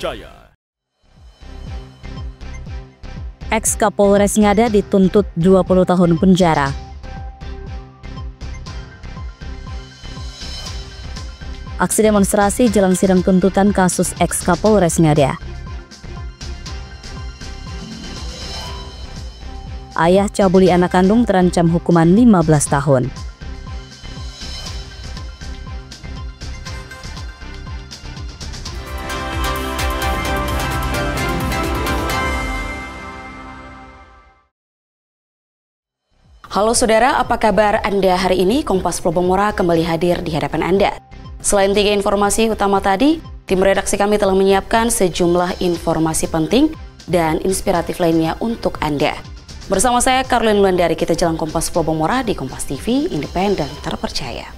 terpercaya. Ex-Kapolres Ngada dituntut 20 tahun penjara. Aksi demonstrasi jelang sidang tuntutan kasus ex-Kapolres Ngada. Ayah cabuli anak kandung terancam hukuman 15 tahun. Halo saudara, apa kabar Anda hari ini? Kompas Plobomora kembali hadir di hadapan Anda. Selain 3 informasi utama tadi, tim redaksi kami telah menyiapkan sejumlah informasi penting dan inspiratif lainnya untuk Anda. Bersama saya, Caroline Wulandari, kita jalan Kompas Plobomora di Kompas TV, independen, terpercaya.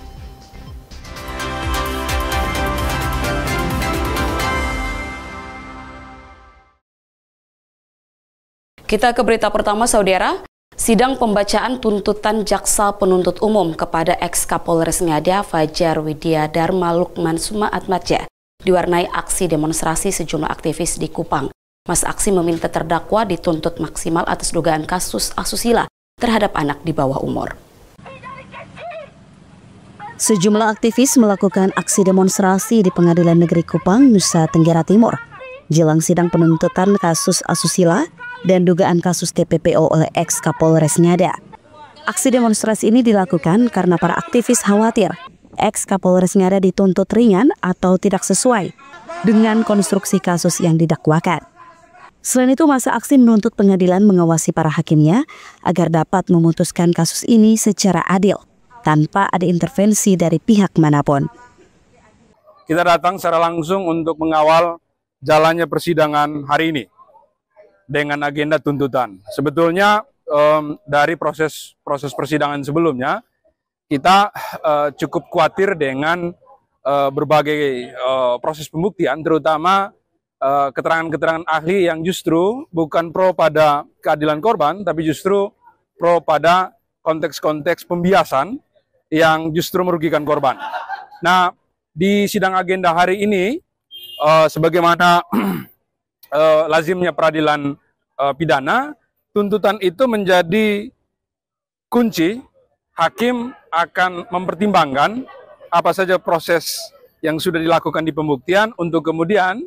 Kita ke berita pertama, saudara. Sidang pembacaan tuntutan Jaksa Penuntut Umum kepada ex-Kapolres Ngada Fajar Widya Dharma Lukman Sumaatmadja diwarnai aksi demonstrasi sejumlah aktivis di Kupang. Masa aksi meminta terdakwa dituntut maksimal atas dugaan kasus asusila terhadap anak di bawah umur. Sejumlah aktivis melakukan aksi demonstrasi di Pengadilan Negeri Kupang, Nusa Tenggara Timur, jelang sidang penuntutan kasus asusila dan dugaan kasus TPPO oleh ex-Kapolres Ngada. Aksi demonstrasi ini dilakukan karena para aktivis khawatir ex-Kapolres Ngada dituntut ringan atau tidak sesuai dengan konstruksi kasus yang didakwakan. Selain itu, masa aksi menuntut pengadilan mengawasi para hakimnya agar dapat memutuskan kasus ini secara adil, tanpa ada intervensi dari pihak manapun. Kita datang secara langsung untuk mengawal jalannya persidangan hari ini dengan agenda tuntutan. Sebetulnya dari proses persidangan sebelumnya, kita cukup khawatir dengan berbagai proses pembuktian, terutama keterangan-keterangan ahli yang justru bukan pro pada keadilan korban, tapi justru pro pada konteks-konteks pembiasan yang justru merugikan korban. Nah, di sidang agenda hari ini, sebagaimana lazimnya peradilan pidana, tuntutan itu menjadi kunci. Hakim akan mempertimbangkan apa saja proses yang sudah dilakukan di pembuktian untuk kemudian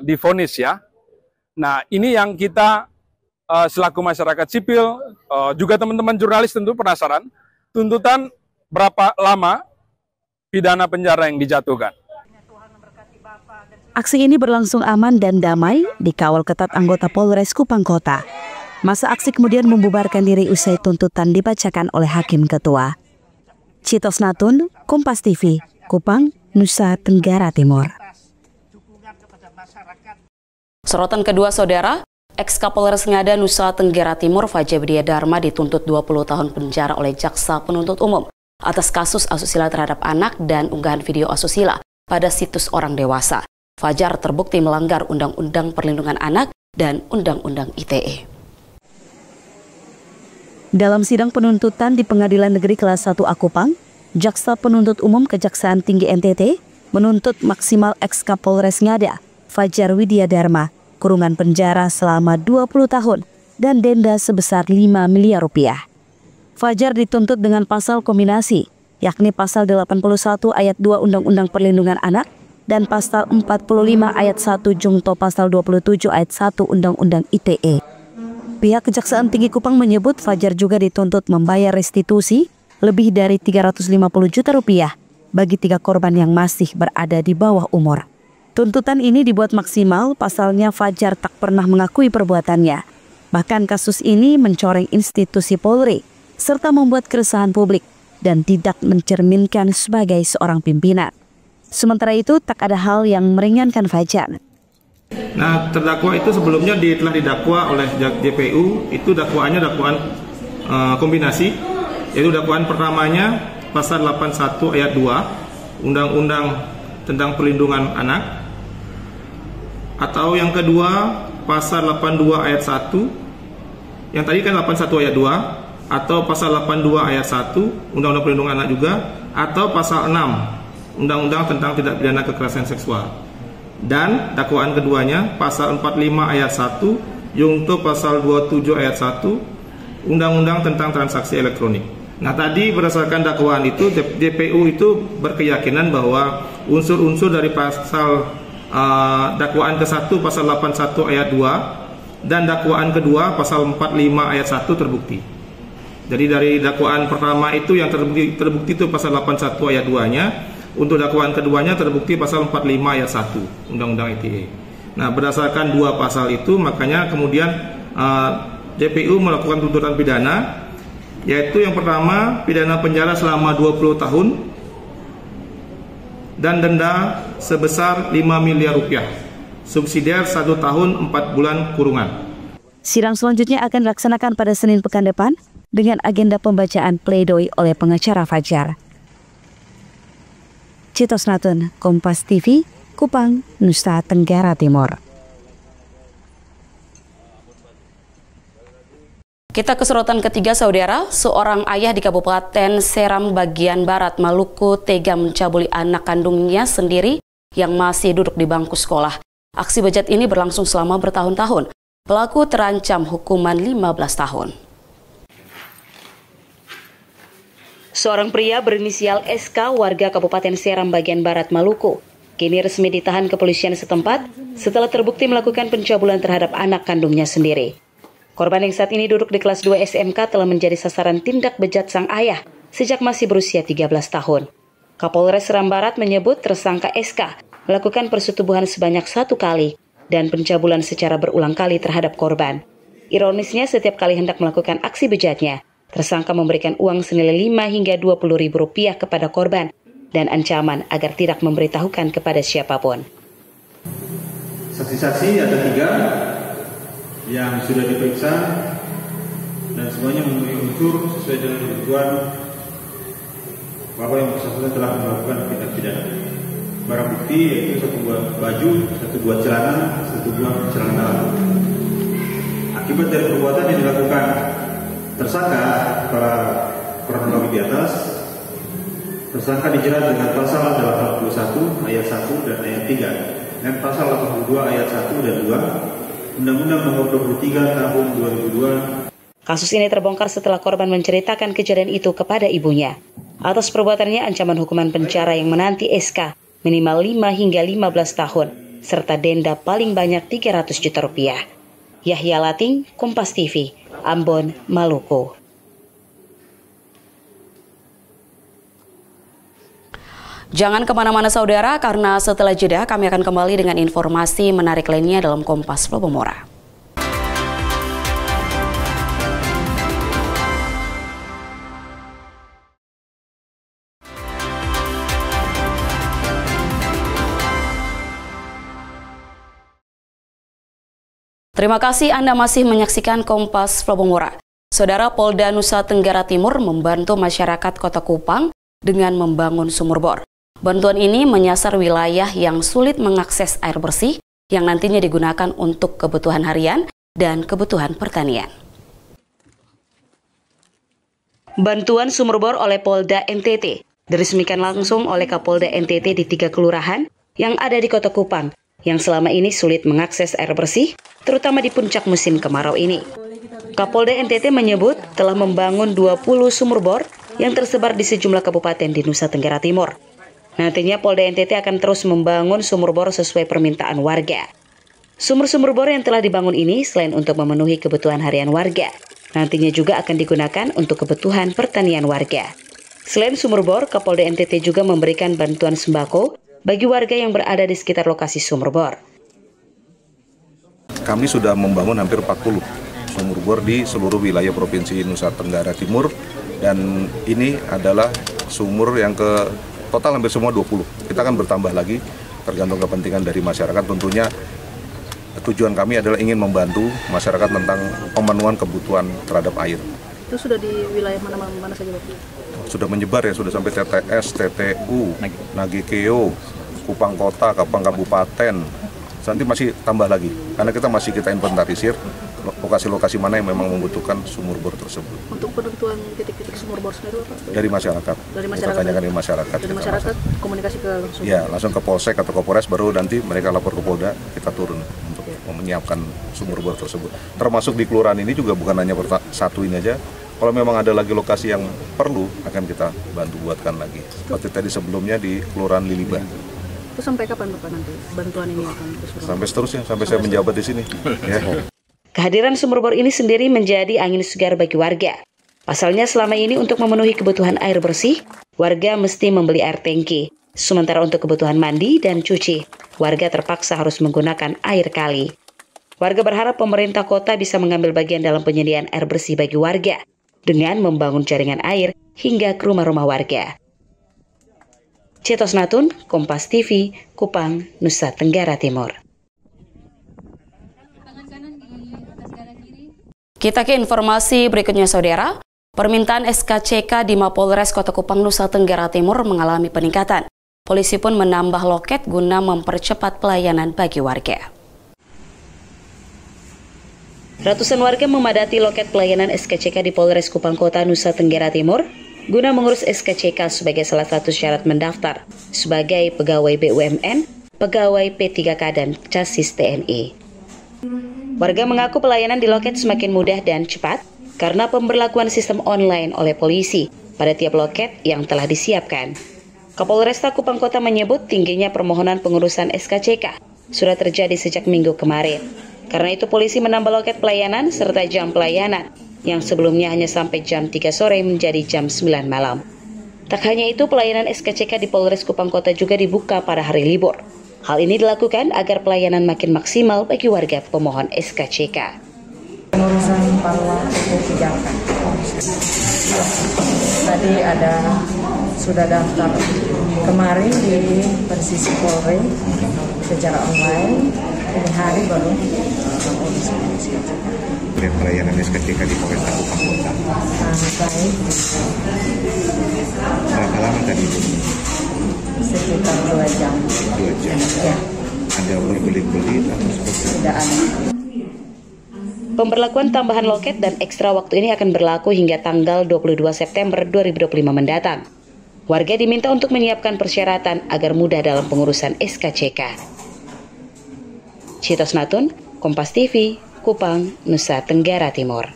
divonis ya. Nah, ini yang kita selaku masyarakat sipil, juga teman-teman jurnalis tentu penasaran, tuntutan berapa lama pidana penjara yang dijatuhkan. Aksi ini berlangsung aman dan damai, dikawal ketat anggota Polres Kupang Kota. Masa aksi kemudian membubarkan diri usai tuntutan dibacakan oleh Hakim Ketua. Citos Natun, Kompas TV, Kupang, Nusa Tenggara Timur. Sorotan kedua, saudara, ex-Kapolres Ngada Nusa Tenggara Timur Fajar Widya Dharma dituntut 20 tahun penjara oleh Jaksa Penuntut Umum atas kasus asusila terhadap anak dan unggahan video asusila pada situs orang dewasa. Fajar terbukti melanggar Undang-Undang Perlindungan Anak dan Undang-Undang ITE. Dalam sidang penuntutan di Pengadilan Negeri Kelas 1A Kupang, Jaksa Penuntut Umum Kejaksaan Tinggi NTT menuntut maksimal ex-Kapolres Ngada Fajar Widya Dharma kurungan penjara selama 20 tahun dan denda sebesar 5 miliar rupiah. Fajar dituntut dengan pasal kombinasi, yakni pasal 81 ayat 2 Undang-Undang Perlindungan Anak dan pasal 45 ayat 1 jungto pasal 27 ayat 1 Undang-Undang ITE. Pihak Kejaksaan Tinggi Kupang menyebut Fajar juga dituntut membayar restitusi lebih dari 350 juta rupiah bagi 3 korban yang masih berada di bawah umur. Tuntutan ini dibuat maksimal, pasalnya Fajar tak pernah mengakui perbuatannya. Bahkan kasus ini mencoreng institusi Polri serta membuat keresahan publik dan tidak mencerminkan sebagai seorang pimpinan. Sementara itu, tak ada hal yang meringankan Fajar. Nah, terdakwa itu sebelumnya telah didakwa oleh JPU, itu dakwaannya dakwaan kombinasi, yaitu dakwaan pertamanya pasal 81 ayat 2 Undang-Undang tentang Perlindungan Anak, atau yang kedua pasal 82 ayat 1, yang tadi kan 81 ayat 2, atau pasal 82 ayat 1 Undang-Undang Perlindungan Anak juga, atau pasal 6 Undang-Undang tentang Tindak Pidana Kekerasan Seksual. dan dakwaan keduanya pasal 45 ayat 1 junto pasal 27 ayat 1 Undang-Undang tentang Transaksi Elektronik. Nah, tadi berdasarkan dakwaan itu JPU itu berkeyakinan bahwa unsur-unsur dari pasal dakwaan ke-1 pasal 81 ayat 2 dan dakwaan kedua pasal 45 ayat 1 terbukti. Jadi dari dakwaan pertama itu yang terbukti itu pasal 81 ayat 2-nya, untuk dakwaan keduanya terbukti pasal 45 ayat 1 Undang-Undang ITE. Nah, berdasarkan dua pasal itu makanya kemudian JPU melakukan tuntutan pidana, yaitu yang pertama pidana penjara selama 20 tahun dan denda sebesar 5 miliar rupiah, subsidiar 1 tahun 4 bulan kurungan. Sidang selanjutnya akan dilaksanakan pada Senin pekan depan dengan agenda pembacaan pledoi oleh pengacara Fajar. Citos Natun, Kompas TV, Kupang, Nusa Tenggara Timur. Kita ke sorotan ketiga, saudara. Seorang ayah di Kabupaten Seram bagian Barat Maluku tega mencabuli anak kandungnya sendiri yang masih duduk di bangku sekolah. Aksi bejat ini berlangsung selama bertahun-tahun. Pelaku terancam hukuman 15 tahun. Seorang pria berinisial SK warga Kabupaten Seram bagian Barat Maluku kini resmi ditahan kepolisian setempat setelah terbukti melakukan pencabulan terhadap anak kandungnya sendiri. Korban yang saat ini duduk di kelas 2 SMK telah menjadi sasaran tindak bejat sang ayah sejak masih berusia 13 tahun. Kapolres Seram Barat menyebut tersangka SK melakukan persetubuhan sebanyak 1 kali dan pencabulan secara berulang kali terhadap korban. Ironisnya, setiap kali hendak melakukan aksi bejatnya, tersangka memberikan uang senilai 5 hingga 20 ribu rupiah kepada korban dan ancaman agar tidak memberitahukan kepada siapapun. Saksi-saksi ada 3 yang sudah diperiksa dan semuanya memenuhi unsur sesuai dengan ketentuan bahwa yang bersangkutan telah melakukan tindak pidana. Barang bukti yaitu 1 buah baju, 1 buah celana, 1 buah celana dalam. Akibat dari perbuatan yang dilakukan tersangka para kronologi di atas, tersangka dijerat dengan pasal 81 ayat 1 dan ayat 3 dan pasal 82 ayat 1 dan 2 Undang-Undang Nomor 23 Tahun 2002. Kasus ini terbongkar setelah korban menceritakan kejadian itu kepada ibunya. Atas perbuatannya ancaman hukuman penjara yang menanti SK minimal 5 hingga 15 tahun serta denda paling banyak 300 juta rupiah. Yahya Lating, Kompas TV, Ambon, Maluku. Jangan kemana-mana saudara, karena setelah jeda kami akan kembali dengan informasi menarik lainnya dalam Kompas Plobomora. Terima kasih Anda masih menyaksikan Kompas Plobomora. Saudara, Polda Nusa Tenggara Timur membantu masyarakat Kota Kupang dengan membangun sumur bor. Bantuan ini menyasar wilayah yang sulit mengakses air bersih yang nantinya digunakan untuk kebutuhan harian dan kebutuhan pertanian. Bantuan sumur bor oleh Polda NTT diresmikan langsung oleh Kapolda NTT di 3 kelurahan yang ada di Kota Kupang yang selama ini sulit mengakses air bersih, terutama di puncak musim kemarau ini. Kapolda NTT menyebut telah membangun 20 sumur bor yang tersebar di sejumlah kabupaten di Nusa Tenggara Timur. Nantinya Polda NTT akan terus membangun sumur bor sesuai permintaan warga. Sumur-sumur bor yang telah dibangun ini selain untuk memenuhi kebutuhan harian warga, nantinya juga akan digunakan untuk kebutuhan pertanian warga. Selain sumur bor, Kapolda NTT juga memberikan bantuan sembako bagi warga yang berada di sekitar lokasi sumur bor. Kami sudah membangun hampir 40 sumur bor di seluruh wilayah Provinsi Nusa Tenggara Timur, dan ini adalah sumur yang ke total hampir semua 20. Kita akan bertambah lagi tergantung kepentingan dari masyarakat. Tentunya tujuan kami adalah ingin membantu masyarakat tentang pemenuhan kebutuhan terhadap air. Itu sudah di wilayah mana saja Bapak? Sudah menyebar ya, sudah sampai TTS, TTU, Nagekeo, Kupang Kota, Kupang Kabupaten. Nanti masih tambah lagi, karena kita inventarisir lokasi-lokasi mana yang memang membutuhkan sumur bor tersebut. Untuk penentuan titik-titik sumur bor sendiri apa? Dari masyarakat. Dari masyarakat. Dari masyarakat. Dari masyarakat komunikasi ke langsung. Ya, langsung ke Polsek atau ke Polres, baru nanti mereka lapor ke Polda, kita turun untuk menyiapkan sumur bor tersebut. Termasuk di kelurahan ini juga bukan hanya satu ini aja. Kalau memang ada lagi lokasi yang perlu, akan kita bantu buatkan lagi. Seperti tadi sebelumnya di Kelurahan Liliba. Itu sampai kapan Bapak nanti bantuan ini akan terus? Sampai seterusnya, sampai saya menjabat di sini. Ya. Kehadiran sumur bor ini sendiri menjadi angin segar bagi warga. Pasalnya selama ini untuk memenuhi kebutuhan air bersih, warga mesti membeli air tangki. Sementara untuk kebutuhan mandi dan cuci, warga terpaksa harus menggunakan air kali. Warga berharap pemerintah kota bisa mengambil bagian dalam penyediaan air bersih bagi warga dengan membangun jaringan air hingga ke rumah-rumah warga. Cetos Natun, Kompas TV, Kupang, Nusa Tenggara Timur. Kita ke informasi berikutnya, Saudara. Permintaan SKCK di Mapolres Kota Kupang, Nusa Tenggara Timur mengalami peningkatan. Polisi pun menambah loket guna mempercepat pelayanan bagi warga. Ratusan warga memadati loket pelayanan SKCK di Polres Kupang Kota, Nusa Tenggara Timur guna mengurus SKCK sebagai salah satu syarat mendaftar sebagai pegawai BUMN, pegawai P3K dan casis TNI. Warga mengaku pelayanan di loket semakin mudah dan cepat karena pemberlakuan sistem online oleh polisi pada tiap loket yang telah disiapkan. Kapolresta Kupang Kota menyebut tingginya permohonan pengurusan SKCK sudah terjadi sejak minggu kemarin. Karena itu polisi menambah loket pelayanan serta jam pelayanan yang sebelumnya hanya sampai jam 3 sore menjadi jam 9 malam. Tak hanya itu, pelayanan SKCK di Polres Kupang Kota juga dibuka pada hari libur. Hal ini dilakukan agar pelayanan makin maksimal bagi warga pemohon SKCK. Pengurusan paruah P3K. Tadi sudah daftar kemarin di Persisi Polri secara online. Ini hari baru mengurus SKCK. Pelayanan SKCK di Polres Kupang Kota. Baik. Berapa lama tadi? Sekitar 2 jam. 2 jam. Ya. Ada berbelit-belit atau seperti? Tidak ada. Pemberlakuan tambahan loket dan ekstra waktu ini akan berlaku hingga tanggal 22 September 2025 mendatang. Warga diminta untuk menyiapkan persyaratan agar mudah dalam pengurusan SKCK. Cetos Natun, Kompas TV, Kupang, Nusa Tenggara Timur.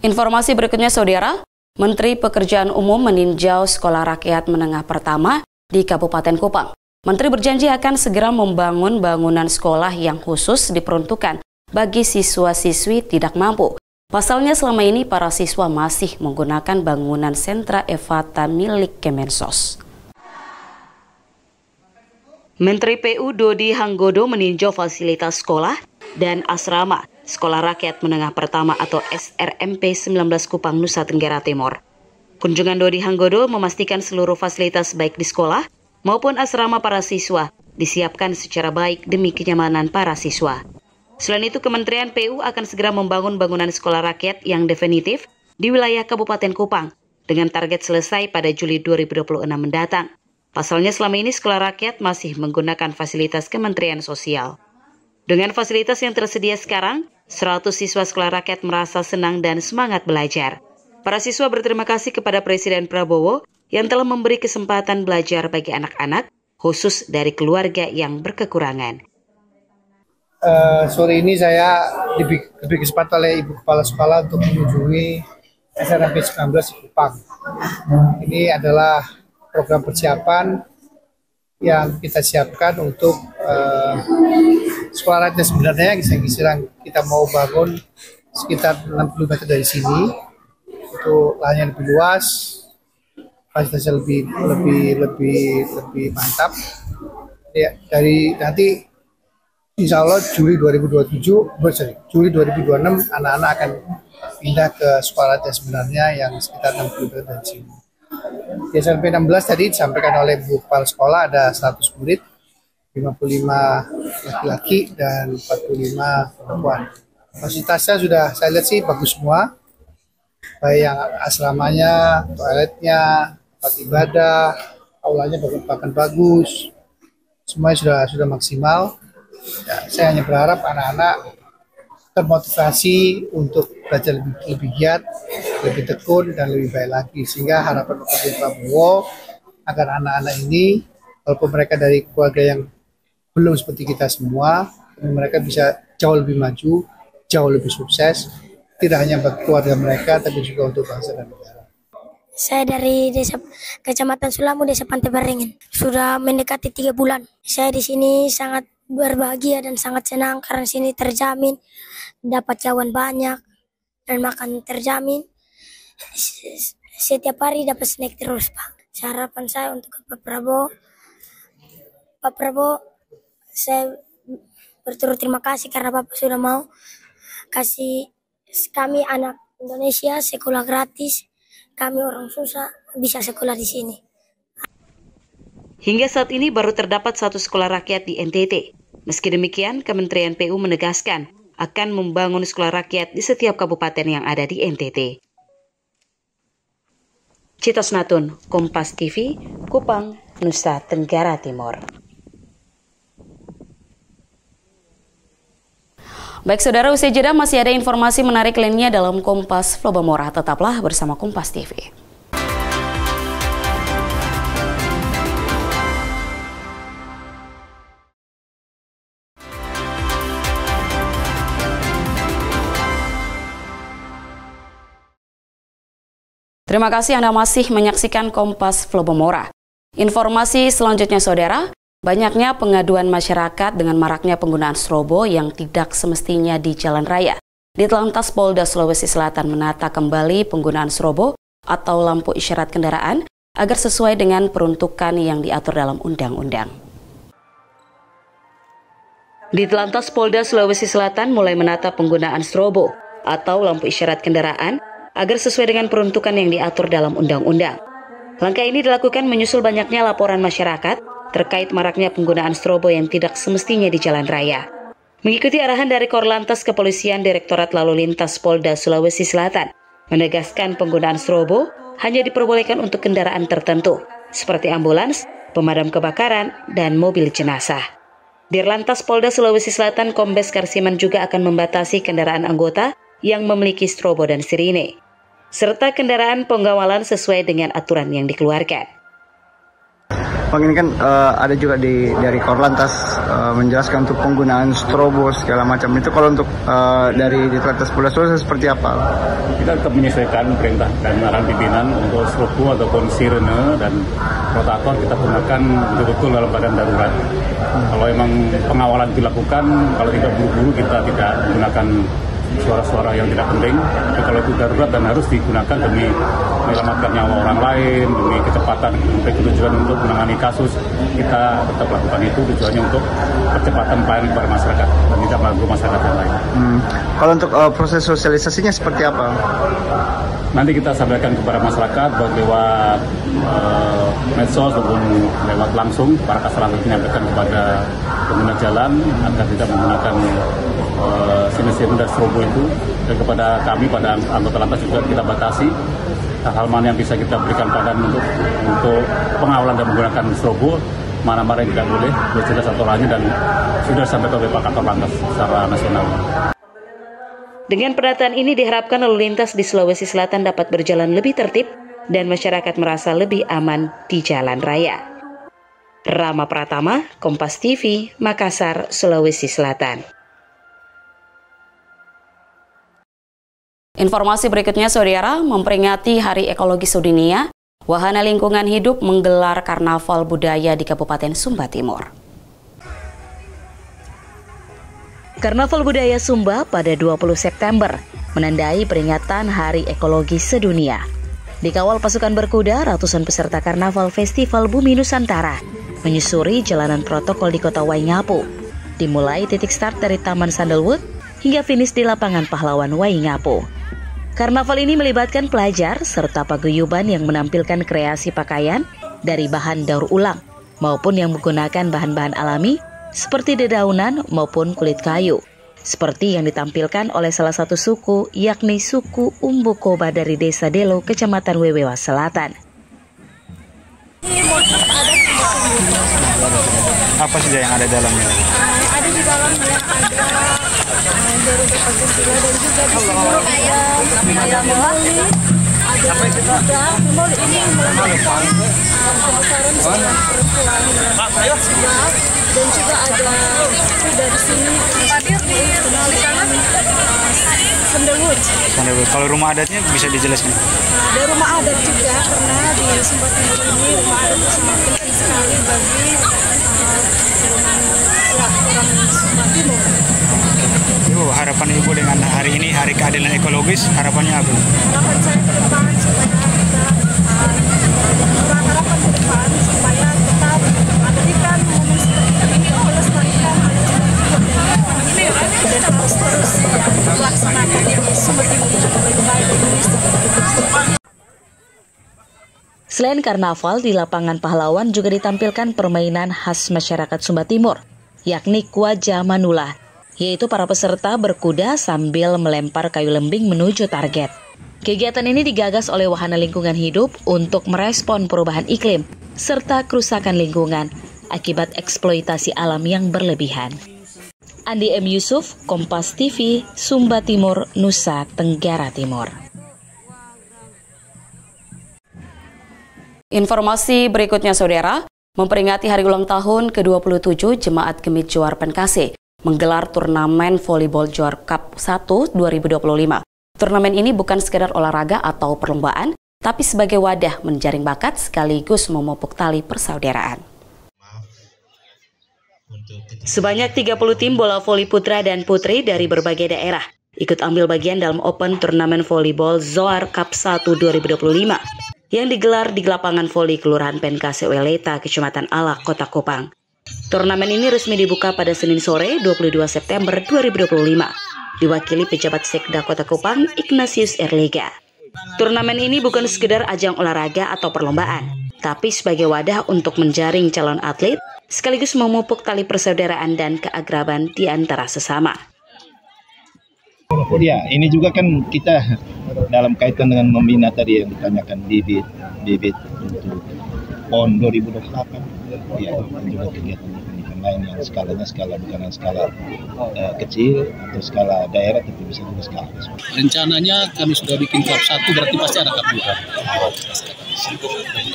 Informasi berikutnya, Saudara. Menteri Pekerjaan Umum meninjau Sekolah Rakyat Menengah Pertama di Kabupaten Kupang. Menteri berjanji akan segera membangun bangunan sekolah yang khusus diperuntukkan bagi siswa-siswi tidak mampu. Pasalnya selama ini para siswa masih menggunakan bangunan sentra Evata milik Kemensos. Menteri PU Dodi Hanggodo meninjau fasilitas sekolah dan asrama Sekolah Rakyat Menengah Pertama atau SRMP 19 Kupang, Nusa Tenggara Timur. Kunjungan Dodi Hanggodo memastikan seluruh fasilitas baik di sekolah maupun asrama para siswa disiapkan secara baik demi kenyamanan para siswa. Selain itu, Kementerian PU akan segera membangun bangunan sekolah rakyat yang definitif di wilayah Kabupaten Kupang dengan target selesai pada Juli 2026 mendatang. Pasalnya selama ini sekolah rakyat masih menggunakan fasilitas Kementerian Sosial. Dengan fasilitas yang tersedia sekarang, 100 siswa sekolah rakyat merasa senang dan semangat belajar. Para siswa berterima kasih kepada Presiden Prabowo yang telah memberi kesempatan belajar bagi anak-anak, khusus dari keluarga yang berkekurangan. Sore ini saya diberi kesempatan oleh Ibu Kepala Sekolah untuk mengunjungi SRMP 19 di Kupang. Ini adalah program persiapan yang kita siapkan untuk sekolah rakyat sebenarnya yang sedang kita mau bangun sekitar 60 meter dari sini. Itu lahannya lebih luas, fasilitasnya lebih mantap. Ya, dari nanti Insya Allah Juli 2026 anak-anak akan pindah ke sekolah yang sebenarnya yang sekitar 60 meter dari sini. Di SMP 16 tadi disampaikan oleh Bu Kepala Sekolah ada 100 murid, 55 laki-laki dan 45 perempuan. Fasilitasnya sudah saya lihat sih bagus semua, baik yang asramanya, toiletnya, tempat ibadah, aulanya bahkan bagus, semuanya sudah maksimal. Ya, saya hanya berharap anak-anak termotivasi untuk belajar lebih giat, lebih tekun, dan lebih baik lagi. Sehingga harapan Bapak Prabowo agar anak-anak ini, walaupun mereka dari keluarga yang belum seperti kita semua, mereka bisa jauh lebih maju, jauh lebih sukses, tidak hanya bagi keluarga mereka, tapi juga untuk bangsa dan negara. Saya dari desa Kecamatan Sulamu, Desa Pantai Beringin. Sudah mendekati 3 bulan. Saya di sini sangat berbahagia dan sangat senang karena sini terjamin dapat cawan banyak dan makan terjamin. Setiap hari dapat snack terus, Pak. Harapan saya untuk Pak Prabowo, saya berturut terima kasih karena Bapak sudah mau kasih kami anak Indonesia sekolah gratis. Kami orang susah bisa sekolah di sini. Hingga saat ini baru terdapat 1 sekolah rakyat di NTT. Meski demikian, Kementerian PU menegaskan akan membangun sekolah rakyat di setiap kabupaten yang ada di NTT. Citos Natun, Kompas TV, Kupang, Nusa Tenggara Timur. Baik saudara, usai jeda masih ada informasi menarik lainnya dalam Kompas Flobamora. Tetaplah bersama Kompas TV. Terima kasih Anda masih menyaksikan Kompas Flobamora. Informasi selanjutnya saudara, banyaknya pengaduan masyarakat dengan maraknya penggunaan strobo yang tidak semestinya di jalan raya. Ditlantas Polda Sulawesi Selatan menata kembali penggunaan strobo atau lampu isyarat kendaraan agar sesuai dengan peruntukan yang diatur dalam undang-undang. Ditlantas Polda Sulawesi Selatan mulai menata penggunaan strobo atau lampu isyarat kendaraan agar sesuai dengan peruntukan yang diatur dalam undang-undang. Langkah ini dilakukan menyusul banyaknya laporan masyarakat terkait maraknya penggunaan strobo yang tidak semestinya di jalan raya. Mengikuti arahan dari Korlantas Kepolisian Direktorat Lalu Lintas Polda Sulawesi Selatan, menegaskan penggunaan strobo hanya diperbolehkan untuk kendaraan tertentu, seperti ambulans, pemadam kebakaran, dan mobil jenazah. Dirlantas Polda Sulawesi Selatan Kombes Karsiman juga akan membatasi kendaraan anggota yang memiliki strobo dan sirine, serta kendaraan penggawalan sesuai dengan aturan yang dikeluarkan. Bang, ini kan ada juga dari Korlantas menjelaskan untuk penggunaan strobo segala macam itu. Kalau untuk dari Korlantas Polda Sulawesi seperti apa? Kita tetap menyesuaikan perintah dan arahan pimpinan untuk strobo ataupun sirene dan protokol kita gunakan betul-betul dalam keadaan darurat. Kalau memang pengawalan dilakukan, kalau tidak buru-buru kita tidak menggunakan suara-suara yang tidak penting. Tapi kalau itu darurat dan harus digunakan demi menyelamatkan nyawa orang lain, demi kecepatan, tujuan untuk menangani kasus, kita tetap lakukan itu. Tujuannya untuk percepatan pelayanan kepada masyarakat dan tidak mengganggu masyarakat yang lain. Kalau untuk proses sosialisasinya seperti apa? Nanti kita sampaikan kepada masyarakat baik lewat medsos maupun lewat langsung. Para kasar menyampaikan kepada pengguna jalan agar tidak menggunakan sirene dan strobo itu, dan kepada kami, pada anggota lantas juga kita batasi hal-hal mana yang bisa kita berikan padanan untuk pengawalan dan menggunakan strobo, mana-mana yang tidak boleh, jelas aturannya dan sudah disampaikan oleh Pak Kakor Lantas secara nasional. Dengan penataan ini diharapkan lalu lintas di Sulawesi Selatan dapat berjalan lebih tertib dan masyarakat merasa lebih aman di jalan raya. Rama Pratama, Kompas TV, Makassar, Sulawesi Selatan. Informasi berikutnya saudara, memperingati Hari Ekologi Sedunia, Wahana Lingkungan Hidup menggelar Karnaval Budaya di Kabupaten Sumba Timur. Karnaval Budaya Sumba pada 20 September menandai peringatan Hari Ekologi Sedunia. Dikawal pasukan berkuda, ratusan peserta Karnaval Festival Bumi Nusantara menyusuri jalanan protokol di kota Waingapu. Dimulai titik start dari Taman Sandalwood hingga finish di lapangan Pahlawan Waingapu. Karnaval ini melibatkan pelajar serta paguyuban yang menampilkan kreasi pakaian dari bahan daur ulang maupun yang menggunakan bahan-bahan alami seperti dedaunan maupun kulit kayu, seperti yang ditampilkan oleh salah satu suku, yakni suku Umbukoba dari Desa Delo, Kecamatan Wewewa Selatan. motif adat Sumba Timur. Apa saja yang ada di dalamnya? Ada di dalamnya ada Garuda Pancasila dan juga di sini ada memoli. Ada juga memoli ini melambangkan kebesaran seorang perempuan Sumba, dan juga ada dari sini dikenal dengan Sandalwood. Kalau rumah adatnya bisa dijelaskan? Ada rumah adat juga, karena di Sumba Timur ini rumah adat itu sangat penting sekali bagi orang Sumba Timur. Ibu, harapan Ibu dengan hari ini, Hari Keadilan Ekologis, harapannya apa? Harapan saya ke depan supaya kita harapan ke depan supaya tetap memberikan momen seperti ini, melestarikan dan harus terus melaksanakan Sumba Timur untuk lebih baik Indonesia. Selain karnaval, di lapangan pahlawan juga ditampilkan permainan khas masyarakat Sumba Timur, yakni Kuaja Manula, yaitu para peserta berkuda sambil melempar kayu lembing menuju target. Kegiatan ini digagas oleh Wahana Lingkungan Hidup untuk merespon perubahan iklim serta kerusakan lingkungan akibat eksploitasi alam yang berlebihan. Andi M. Yusuf, Kompas TV, Sumba Timur, Nusa Tenggara Timur. Informasi berikutnya, Saudara, memperingati hari ulang tahun ke-27 Jemaat Gemit Joar Penkase menggelar turnamen volleyball Joar Cup 1 2025. Turnamen ini bukan sekedar olahraga atau perlombaan, tapi sebagai wadah menjaring bakat sekaligus memupuk tali persaudaraan. Sebanyak 30 tim bola voli putra dan putri dari berbagai daerah ikut ambil bagian dalam Open Turnamen Volleyball Joar Cup 1 2025 yang digelar di lapangan voli Kelurahan Penkase Weleta, Kecamatan Alak, Kota Kupang. Turnamen ini resmi dibuka pada Senin sore 22 September 2025, diwakili pejabat Sekda Kota Kupang, Ignatius Erlega. Turnamen ini bukan sekedar ajang olahraga atau perlombaan, tapi sebagai wadah untuk menjaring calon atlet, sekaligus memupuk tali persaudaraan dan keakraban di antara sesama. Ya, ini juga kan kita dalam kaitan dengan membina tadi yang ditanyakan bibit untuk PON 2028, ya, dan juga kegiatan lain yang skalanya bukan skala kecil atau skala daerah, tapi bisa juga skala besar. Rencananya kami sudah bikin Cup 1, berarti pasti ada Cup 2.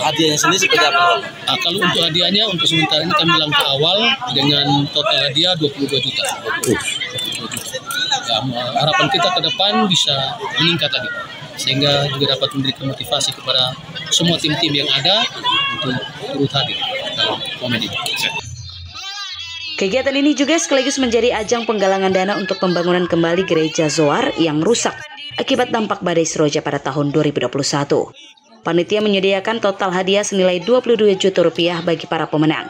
Hadiahnya sendiri seperti apa? Kalau untuk hadiahnya, untuk sementara ini kami langkah awal dengan total hadiah 22 juta. Ya, harapan kita ke depan bisa meningkat lagi, sehingga juga dapat memberikan motivasi kepada semua tim-tim yang ada untuk turut hadir dalam momen ini. Kegiatan ini juga sekaligus menjadi ajang penggalangan dana untuk pembangunan kembali gereja Zoar yang rusak akibat dampak badai Seroja pada tahun 2021. Panitia menyediakan total hadiah senilai 22 juta rupiah bagi para pemenang.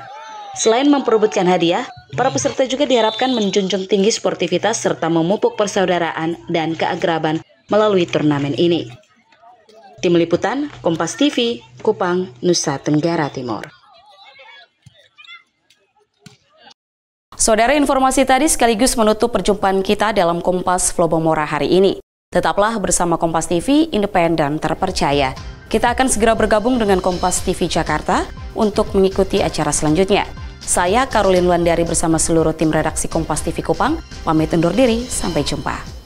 Selain memperebutkan hadiah, para peserta juga diharapkan menjunjung tinggi sportivitas serta memupuk persaudaraan dan keakraban melalui turnamen ini. Tim Liputan, Kompas TV, Kupang, Nusa Tenggara Timur. Saudara, informasi tadi sekaligus menutup perjumpaan kita dalam Kompas Flobomora hari ini. Tetaplah bersama Kompas TV, independen terpercaya. Kita akan segera bergabung dengan Kompas TV Jakarta untuk mengikuti acara selanjutnya. Saya Karolin Landari bersama seluruh tim redaksi Kompas TV Kupang, pamit undur diri, sampai jumpa.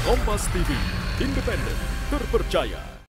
Kompas TV, independen, terpercaya.